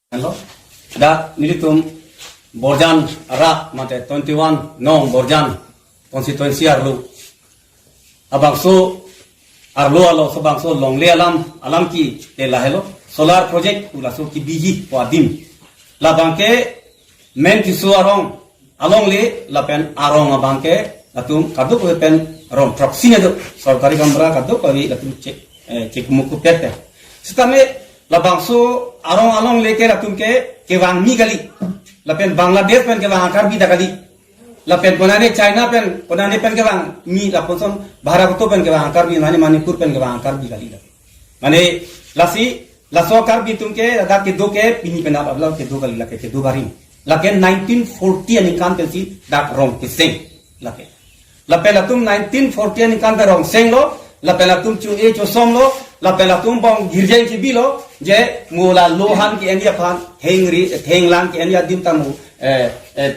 Hello. Da nilitum Borjan Ara mate 21 Nong Borjan constituency Arlu. Abangso Arlu alo so bangso longle alam ki la hello solar project ula so ki biji wadim. La banke men ki so arong along le la pen arong abanke atum kadu ko pen rom proxy ne do sarkari kamra kadu ko wi atum cek muku pete. Sitame la bangso arong along leke ratum ke wang mi gali la pen Bangladesh pen ke wang akar bi da gali la pen konane China pen konane pen ke wang mi la ponson Bharat to pen ke wang akar bi mane Manipur pen ke wang akar bi gali la mane lasi la so akar bi tum ke da ke do ke pini pen ab la ke do gali la ke do bari la ke 1940 ani kan pen si da rong ke seng la ke la pen la tum 1940 ani kan da rong seng lo la pen la tum chu e chu som lo la pen la tum bong girjen ki bi lo je mula lohan ki endia phan thenglang ki endia dim tamu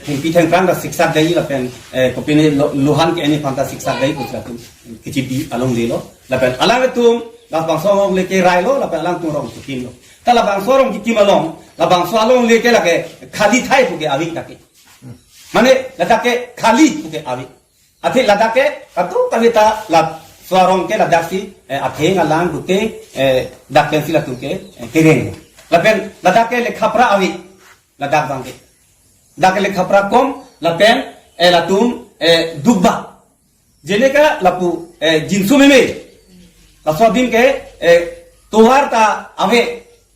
thingpi thengprang da siksa dei la pen kopine lohan ki eni phan da siksa dei ko tum kichi bi along de lo la pen alang tum la bang so ngom le ke rai lo la pen alang tum rong kim lo ta la bang so rong ki kim along la bang so along le ke la ke khali thai pu ke awi ta ke mane la ta ke khali pu ke awi athi la ta ke atu kavita la suarong ke ladak si atheng alang gute dak pen sila tuke tereng lapen ladak ke le khapra awi ladak bangke dak le khapra kom lapen latum dubba jeneka lapu jinsu meme lasodin ke tuhar ta ave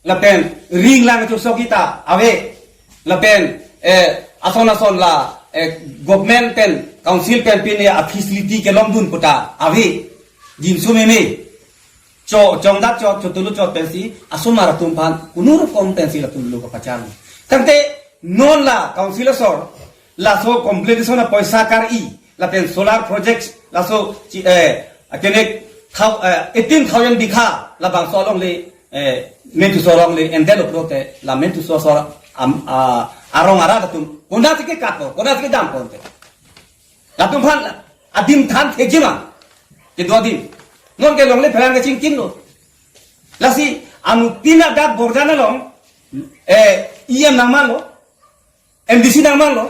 lapen ring lang chu sokita ave lapen ason la government pen council pen pin ya facility ke lomdun puta ave jinsu meme jongdak chotulu chot pensi asumara tumpan kunur kompensi la tulu ko pachal tante non la council sor la so completion na paisa kar I la pen solar projects la so kene 18,000 bikha la bang so long le mentu so long le endelo prote la mentu so arong ara tum kona ke kato kona ke dam ponte la tumpan adim than thejima ke dodim non ke longle phelang ke ching kin lo lasi anu tina dak borjana long iem nang man lo MDC nang man lo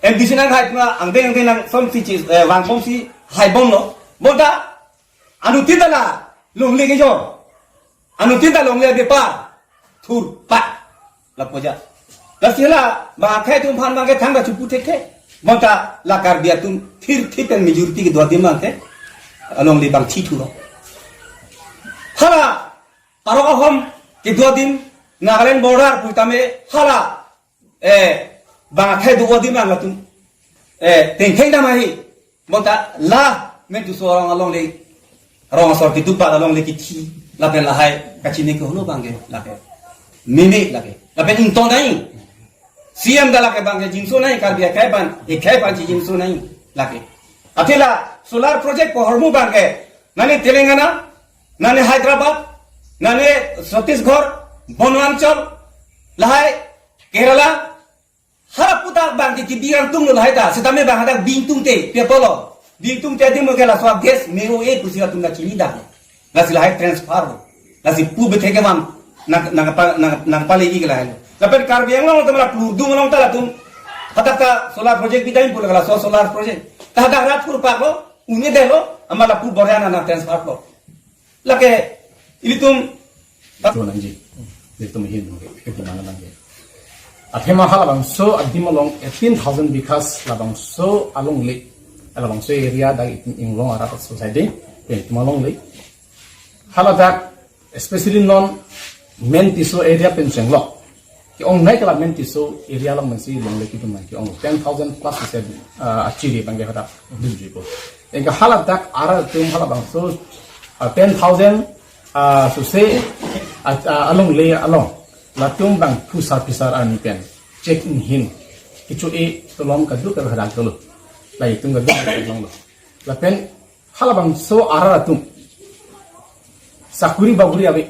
MDC nang hai tuna angde nang som si chis wang bom si hai bom lo boda anu tina la longle ke jo anu tina longle de pa thur pa la poja lasi la ba khai tum phan ma ke thang da chupu theke boda la kar dia tum thir pen majority ke dodim ma ke along le bang chi thu lo hala parok ahom ke dodim Nagaland border putame hala bang khai dodim ma latum tengkheng da mai monta la men tu so along le rong sor ki dupa along le ki thi la pen la hai kachine ko no bangge la pe meme la pe in ton dai CM da la ke bangge jinso nai kar dia kai ban e kai ban ji jinso nai la ke Atila solar project ko hormu bangke nane Telangana nane Hyderabad nane Chhattisgarh Bonwanchal lahai Kerala haraputa bangke ki biang tung lahai ta setame bangada bintung te pepolo bintung te dimo kala so gas mero e kusila tunga chini da lasi lahai transfer lasi pub theke man nang pale igla hai lapen karbiang long tamra pludung long tala tum hataka solar project bidai pul kala solar project tahada rat pur pa lo uni delo amala pu borana na transfer lo lake ilitum to nanji litum hin ke mana nanji athema halabang so adimolong 18,000 bikas labang so along le along so area da inglong ara society pe tumalong le halada especially non mentiso area pencheng lo ki ong nai kala mentiso area lang man si long le ki tumai ki ong 10,000 plus se achiri bangge hada duji ko enga halat dak ara tum halabang so 10,000 so se along le along la tum bang pusar pisar ani pen check in hin kichu e tolong kadu ka hada tolo lai tum ga long lo la pen halabang so ara tum sakuri baguri abe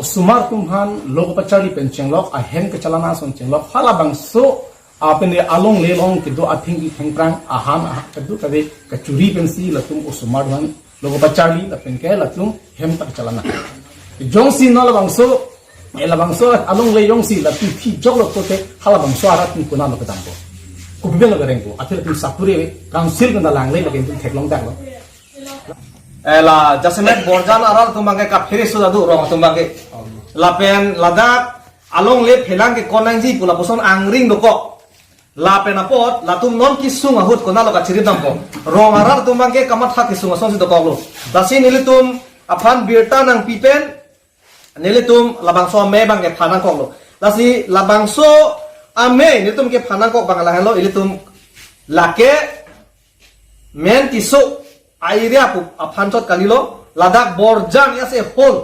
Osumar tumhan logo pachari pencheng lok ahen ke chalana son cheng lok halabang so apene along lelong ke do athingi thengprang aham kadu kade kachuri pensi latum osumar han logo pachari la penke latum hem tak chalana jongsi no labang so labang so along le yong si la ti jok lo ko te halabang so ara tin kuna lo ka dampo ko bibe lo gareng ko athil tin sapure council ka lang le la ken tin theklong dak lo ela jasmet borjan aral tumbangke ka phiri sudadu rong tumbangke lapen ladak along le phelang ke konangji pula poson angring doko lapen apot latum non kisung ahut kona lo ka chiri dampo rong aral tumbangke kamat ha kisung ason si doko lo lasi nilitum aphan birta nang pipen nilitum labangso me bangke phanang kok lo lasi labangso ame nilitum ke phanang kok bangala hello ilitum lake men tiso area pu aphanchot kalilo ladak borjang ya se hol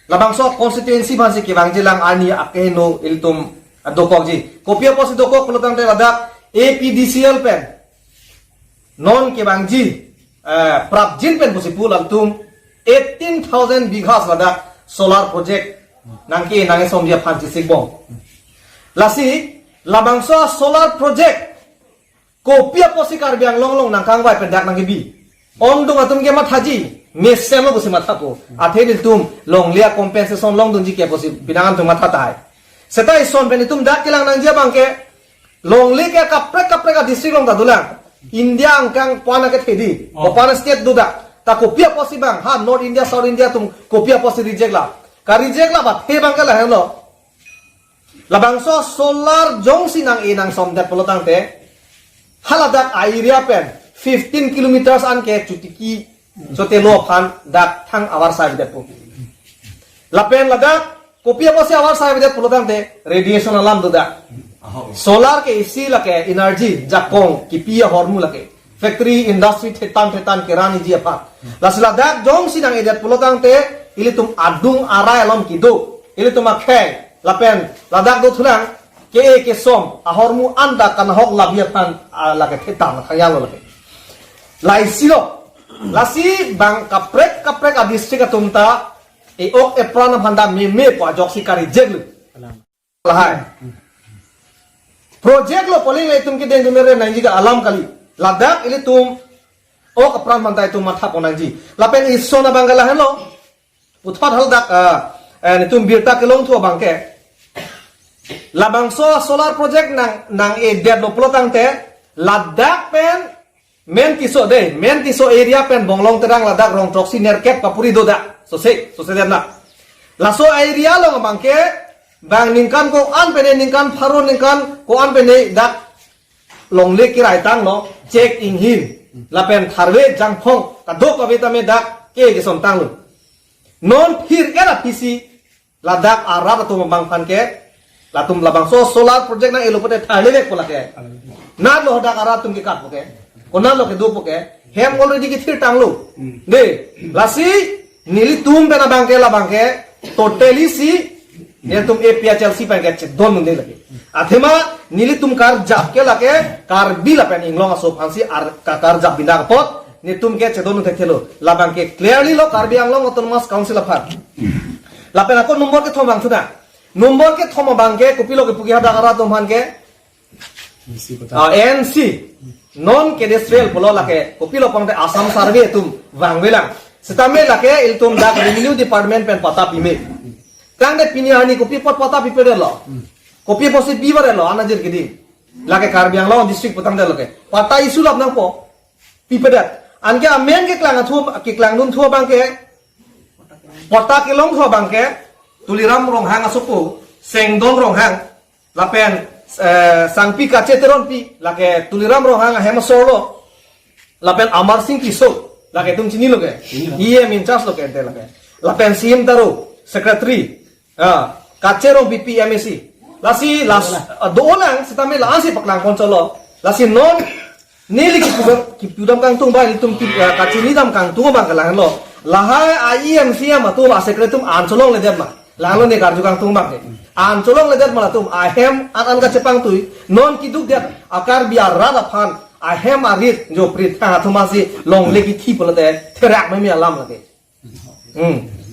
labangso constituency bangsi ke bangjilang ani akeno ilitum dokok ji kopia posi dokok pelotang te ladak APDCL pen non ke bangji prapjin pen posi pul altum 18,000 bighas ladak solar project nangki nange somdia phanchi sigbong lasi labangso solar project kopia posi karbiang longlong nangkang wai pendak nangki bi ondung atum ke mathaji mesem posi mathapo athedil tum longlia compensation long dunji ke posi binangan tum mathatai setai son benitum dak kilang nang dia bangke longli ke kaprek ka district long dadulang India angkang pana ke thedi pana state duda ta kopia posi bang ha North India South India tum kopia posi reject la ka reject la ba the bang ka la hello labangso solar jongsi nang inang somdet pelotang te haladak area pen 15 kilometers an ke chutiki chote lo phan dak thang awar sai det pu lapen ladak kopia posi awar sai det pelotang te radiation alam duda solar ke isi lake energy jakong kipia hormu lake factory industry tetan kerani ji apa lasla dak jong sinang edat pelotang te ili tum adung arai alam kido ili tum akhe lapen ladak do thulang ke som ahormu anda kan hok labiatan lake tetan khayalo lake lai silo lasi bang kaprek a district atumta e ok e prana phanda me po joksi kari jeglu lahai project lo poling le tum ki den dumere nanji ga alam kali ladak ili tum o kapran mantai tum matha ponanji lapen isona bangala hello uthar haldak ni tum birta kelong thu bangke labangso solar project nang e dead lo plotang te ladak pen men tiso area pen bonglong terang ladak rong proxy nerkep kapuri doda so se na laso area lo bangke bang ningkan ko an pene ningkan pharo ningkan ko an pene dak longle kirai tang no check in hin lapen tharwe jangphong kadok kavita me dak ke som tang lu non phir era pc ladak arab to bang phan ke latum labang so solar project na elopote thale ve ko lake na lo dak arab tum ke kat poke kona lo ke do poke hem already ki thir tang lu de lasi nili tum bena bang ke la bang ke totally si ये तुम APHLC पर गए दोन मुंडे लगे अथेमा नीली तुम कार जाप के लगे कार भी लपेन इंग्लों असो फांसी आर कार जाप बिंदा कपोत ने तुम के दोन थे खेलो लाबांग के क्लियरली लो कार भी अंग्लों ऑटोनोमस काउंसिल अफार लापेन ako नंबर के थोम बांग थुना नंबर के थोम बांग के कुपिलो के पुगी हदा करा तुम हान के NC नॉन कैडेस्ट्रियल बोलो लगे कुपिलो पंते आसाम सर्वे तुम वांगवेला सेतामे लगे इल तुम दा रेवेन्यू डिपार्टमेंट पेन पता पीमे Kang de pini hani kopi pot pota pipede lo kopi posi bibare lo anajir gidi lake karbiang lo district potang de loke pata isu lap nang po pipede anke amen ke klang thu ki klang dun thu bangke pota kilong thu bangke tuliram rong hang asupu sengdon rong hang lapen sangpi kache teron pi lake tuliram rong hang hema solo lapen amar sing kiso lake tum chini loke iye min chas loke de lake lapen sim taru secretary kacero BPMC lasi las dolang setame lasi paklang konsolo lasi non nili ki pudam kang tung ba tum ki kacini dam kang tung bang kalang lo lahai IEMC ma tu ma secretary ancolong le dem ma lalo ne karju kang tung bang ancolong le dem ma tum ahem an ka cepang tu non ki duk dia akar biar rada phan ahem arit jo pritha thumasi long le ki thi polate therak me mi alam lage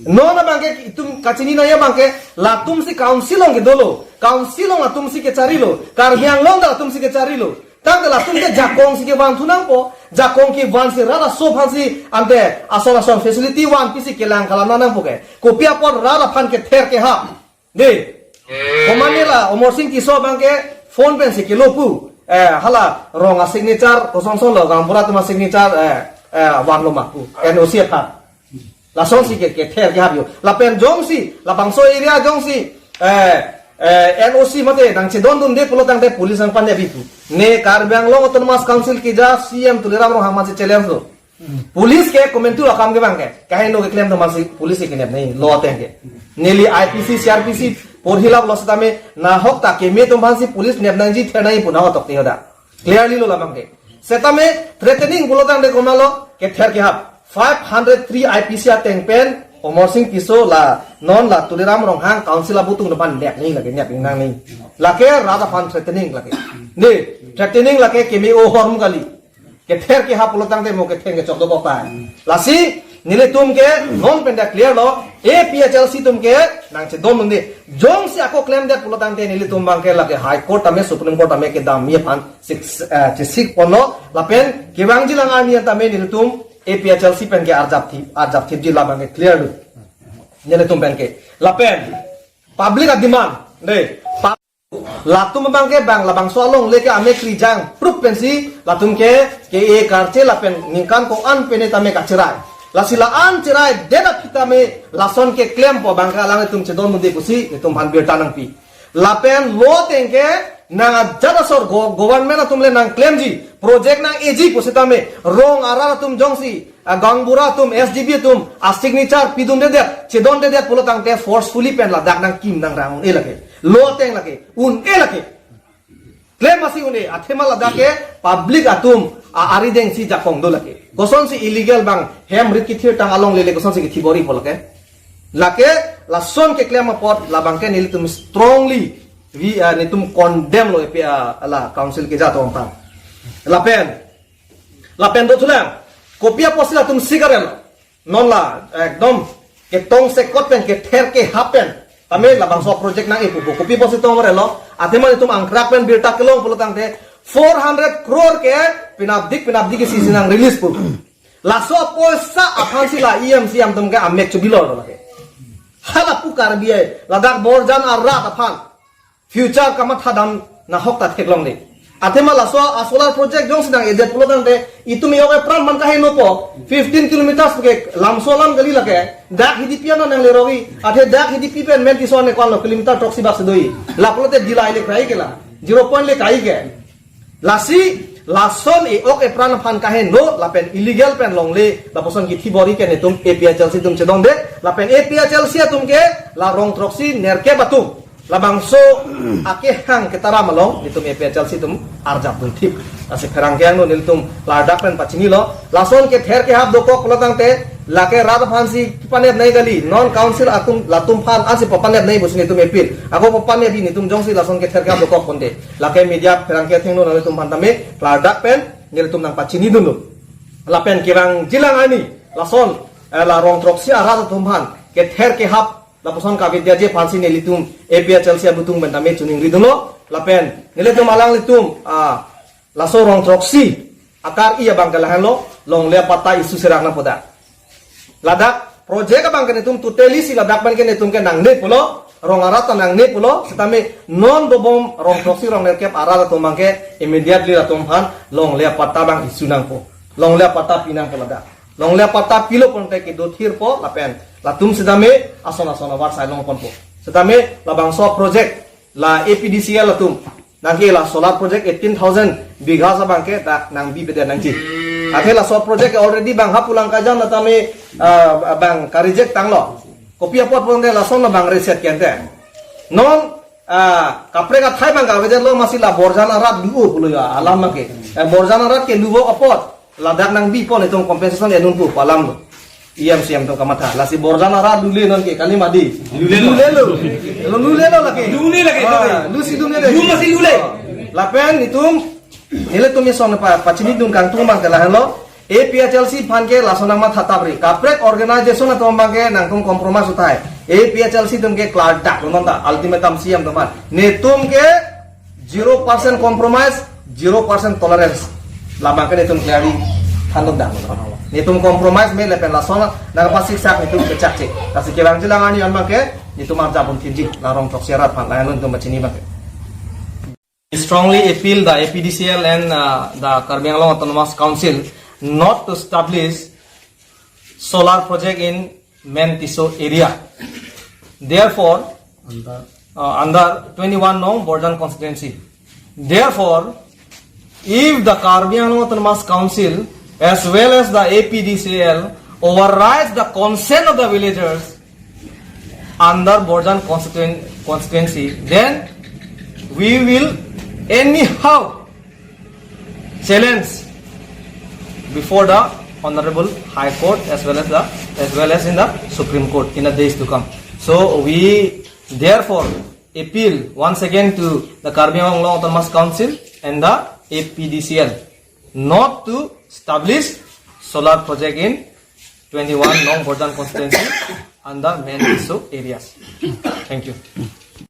nona bangke tum kacini na ya bangke la tum si councilong ke dolo councilong la tum si ke charilo karbiang long da tum si ke charilo tang la tum ke jakong si ke wan thunang po jakong ki wan si rara so phan si ante ason facility wan pisi ke lang kala nanang po ke kopia por rara phan ke ther ke ha de komanila omor sing ki so bang ke phone pen si ke lopu hala ronga signature kosong song lo gambura tuma signature wan lo maku NOC pha la son si ke ther ke ha yo la pen jong si la bangso area jong si NOC mate dang che don de pulo tang de police ang pande bitu ne Karbiang Long Autonomous Council ki ja CM tuliram ro hama che challenge do police ke komentu akam ke bang ke kahe no ke claim to masi police ke ne law teng ke neli IPC CRPC porhila losata me na hok ta ke me to masi police ne nang ji thenai puna tok te hoda clearly lo lamang ke seta me threatening pulo tang de komalo ke ther ke hap 503 IPC teng pen Omor sing piso la non la tuliram rong hang council la butung depan nek ni lagi nek nang ni lake rada fan threatening lake ni threatening lake kemi o horm kali ke ther ke ha pulotang te mo ke theng ke chok do pa lasi nile tum ke non penda clear lo APHLC tum ke nang che dom de jong si ako claim de pulotang te nile tum bang ke lake high court ame supreme court ame ke dam mi pan 6 pono la pen ke bang jilang ami tame nile tum APHLC pen ke arjap thi jila bang clear lu nele tum pen ke la pen public demand de latum bang ke bang la bang solong leke ame krijang proof pen si latum ke e karche la pen ningkan ko an pen tame ka cerai la sila an cerai deda kita me lason ke claim po bang ka lang tum che don mu de kusi tum han bir tanang pi la pen lo teng ke nang jada sor government tum le nang claim ji project nang eji kusita me rong ara tum jongsi gangbura tum SDB tum a signature pidun de chedon de pulo tang te forcefully pen la dak nang kim nang rang e lake lo teng lake un e lake claim masi une athema la dak ke public atum ari deng si jakong do lake goson si illegal bang hem rit ki thir tang along lele goson si ki thibori pol lake lake la son ke claim pot la bang ke nil tum strongly we ni tum condemn lo la council ke jato pa la pen do thulam kopia posila tum sigarel non la ekdom ke tong se kopen ke ther ke happen tame la bangso project na ipu kopi posi tong relo atema tum angkrak pen birta kelong pulutang te 400 crore ke pinabdik ke season ang release pu la so poisa aphansi la EMC am tum ke amek chubilo la ke hala pu kar biye ladak borjan arra aphan future kamat hadam na hok ta theklong de atema la so solar project jong sidang edet pulotang te itu mi yoga pran man kahe no po 15 kilometers ke lamsolam gali lake dak hidi piano nang le rogi athe dak hidi pipen men tison ne kwalo kilometer toksi bas doi la pulote jila ile kai ke la 0 point le kai ke lasi lason e ok e pran phan kahe no la pen illegal pen long le la poson ki thibori ke ne tum APHLC tum chedong de la pen APHLC tum ke la rong troksi nerke batum labang so ake hang ketara malong nitum APHLC tum arjap tum thip ase kharang ke no niltum ladak pen pachini lo lason ke ther ke hab doko kolotang te lake rad phansi panet nai gali non council atum latum phan ase papanet nai busni tum epil ako papane bi nitum jongsi lason ke ther ke hab doko konde lake media kharang ke thing no nitum phan tame ladak pen niltum nang pachini dunu lapen kirang jilang ani lason la rong troksi ara tum phan ke ther ke hab la poson ka vidya je phansi ne litum APHLC abutung bentame chuning riduno lapen neletum alang litum la so rong troksi akar iya bangkalahan lo long le pata isu serang na poda ladak project bang kenetum tuteli si ladak ban kenetum ke nang ne pulo rong arata nang ne pulo setame non bobom rong troksi rong nerkep arata to mangke immediately la tumhan long le pata bang isu nang po long le pata pinang po ladak long le pata pilo pon ke do thir po lapen latum sedame asona war sai long pon po sedame labang so project la APDCL latum nangke la solar project 18,000 bigha sa bangke tak nang bi beda nangji athe la so project already bang hapulang kajan latame bang karijek tanglo kopi apot pon de la son bang reset kente non kapre ka thai bang ka beda lo masila borjana rat duo pulo ya alam make borjana rat ke lubo apot ladak nang bi pon itong compensation enun pu palam lo IMC to kamata lasi borjana ra dule non ke kali madi dule lo lake lu si dule lu masih dule lapen itum nile tumi son pa pachini dun kang tum bang telah lo APHLC phan ke lasona ma thatabri kaprek organization to bang ke nang tum compromise utai APHLC tum ke klar dak non ta ultimatum siam to man ne tum ke 0% compromise 0% tolerance labang ka nitum klari handog dah nitum compromise me lepen la sona na pasik sak nitum kecak cek kasi kirang jilangan ni anmak ke nitum arjabun tinji larong tok siarat pan layan nitum macini bang strongly appeal the APDCL and the Karbi Anglong Autonomous Council not to establish solar project in Mentiso area. Therefore, under 21 Nong Borjan constituency. Therefore, if the Karbi Anglong Autonomous Council as well as the APDCL overrides the consent of the villagers under Borjan constituency, then we will anyhow challenge before the Honorable High Court as well as in the Supreme Court in the days to come. So we therefore appeal once again to the Karbi Anglong Autonomous Council and the APDCL not to establish solar project in 21 Nong Borjan constituency under Mentiso areas. Thank you.